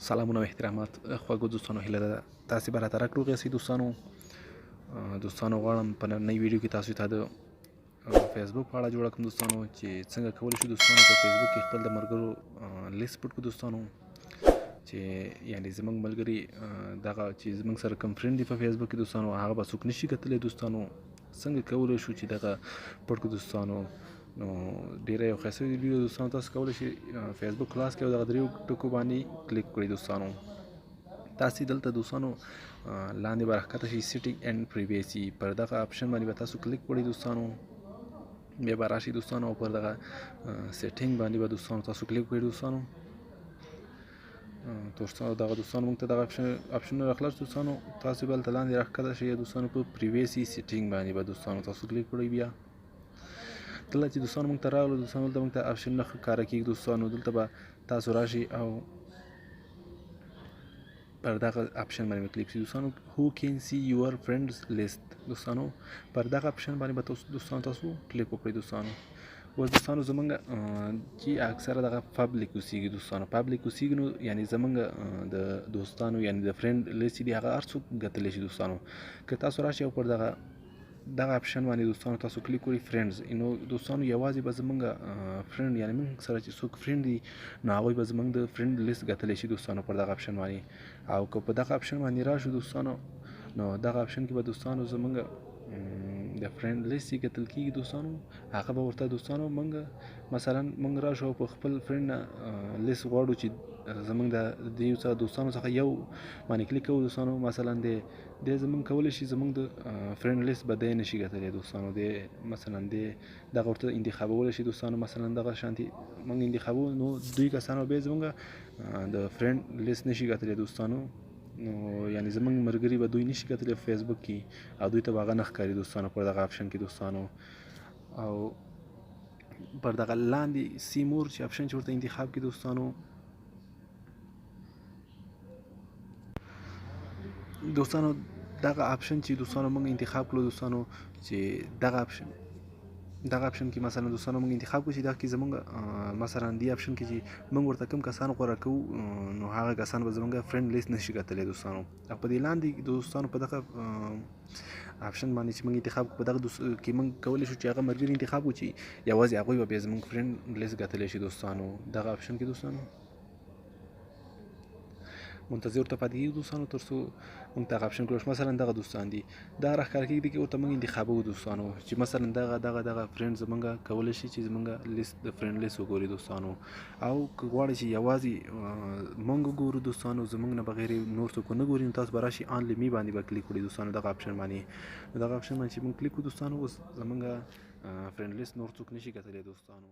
سلامونه او احترامات خواږه دوستانو، هیله ده تاسې به راته راکړو غیاسئ دوستانو غواړم په نننۍ ویډیو کې تاسو ته د فیسبوک په اړه جوړه کړم دوستانو، چې څنګه کولی شو دوستانو په فیسبوک کې خپل د ملګرو لیست پټ کړو دوستانو، چې یعنې زموږ ملګري دغه چې زموږ سره کوم فرینډ دي په فیسبوک کې دوستانو، هغه به څوک نشي کتلی دوستانو. څنګه کولی شو چې دغه پټ کړو دوستانو؟ نو ډیره یو ښایسته ویډیو دوستانو، تاسو کولی شئ فیسبوک کلاس کې دغه دریو ټکو باندې کلیک کړئ دوستانو. تاسې دلته دوستانو لاندې به راښکته شي سیټینګ اینډ پریویسي، پر دغه آپشن باندې به تاسو کلیک کړئ دوستانو. بیا به راشي دوستانو او پر دغه سیټینګ باندې به دوستانو تاسو کلیک کړئ دوستانو. دغه دوستانو موږ ته دغه آپشنونه راخلاص دوستانو. تاسو به هلته لاندې راښکته شئ دوستانو په پریویسي سیټینګ باندې به دوستانو تاسو کلیک کړئ. بیا دلته چې دوستانو موږ ته راغلو دوستانو، دلته موږ ته آپشنونه ښکاره کېږي دوستانو. دلته به تاسو راشئ او پر دغه آپشن باندې کلیک شي دوستانو. هو کین سی یور فرینډز لیست دوستانو، پر دغه آپشن باندې به تاسو کلیک وکړئ دوستانو. اوس دوستانو زمونږ چې اکثره دغه پبلیک اوسېږي دوستانو، پبلیک اوسېږي نو یعنې زمونږ د دوستانو یعنې د فرینډ لیست دی هغه هر څوک کتلی شي دوستانو. که تاسو راشئ او پر دغه آپشن باندې دوستانو تاسو کلیک کړئ فرینډز، نو دوستانو یوازې به زمونږ فرینډ یعنې موږ سره چې څوک فرینډ دي نو هغوی به زمونږ د فرینډ لیست کتلی شي دوستانو پر دغه آپشن باندې. او که په دغه آپشن باندې راشو دوستانو، نو دغه آپشن کې به دوستانو زمونږ د فرینډ لیست چې کتل کېږي دوستانو، هغه به ورته دوستانو مثلا موږ راشو او په خپل فرینډ لیست غواړو چې زمونږ د دې دوستانو څخه یو باندې کلیک کوو دوستانو. مثلا دی زمونږ کولی شي زمونږ د فرینډ لیست به دی نشي کتلی دوستانو، دی مثلا دی دغه ورته انتخابولی شي دوستانو. مثلا دغه شانتې موږ انتخابو نو دوی کسانو بیا زمونږ د فرینډ لیست نشي کتلی دوستانو. نو یعنې زمونږ ملګري به دوی نشي کتلی په فیسبوک کې، او دوی ته به هغه نه ښکاري دوستانو پر دغه آپشن کې دوستانو. او پر دغه لاندې سی مور چې آپشن چې ورته انتخاب کړي دوستانو، دغه آپشن چې دوستانو موږ انتخاب کړو دوستانو، چې دغه آپشن کې مثلا دوستانو موږ انتخاب کړو چې دغه کې زمونږ مثلا دې آپشن کې چې موږ ورته کوم کسان غوره کوو نو هغه کسان به زمونږ فرینډ لیست نشي کتلی دوستانو. او په دې لاندې دوستانو په دغه آپشن باندې چې موږ انتخاب کړو، په دغه کې موږ کولی شو چې هغه ملګري انتخاب کړو چې یوازې هغوی به بیا زمونږ فرینډ لیست کتلی شي دوستانو. دغه آپشن کې دوستانو منتظر ورته پاتې کېږو دوستانو تر څو موږ ته هغه آپشن کړو. مثلا دغه دوستان دي دا راښکاره کېږي کې ورته موږ انتخابوو دوستانو، چې مثلا دغه فرینډ زمونږ کولی شي چې زمونږ لیست د فرینډ لیست وګوري دوستانو. او که غواړئ چې یوازې موږ وګورو دوستانو، زمونږ نه بغیر نور څوک ونه ګوري، نو تاسو به راشئ آنلی می باندې به کلیک کړئ دوستانو دغه آپشن باندې. نو دغه آپشن باندې چې موږ کلیک کړو دوستانو، اوس زمونږ فرینډ لیست نور څوک نشي کتلی دوستانو.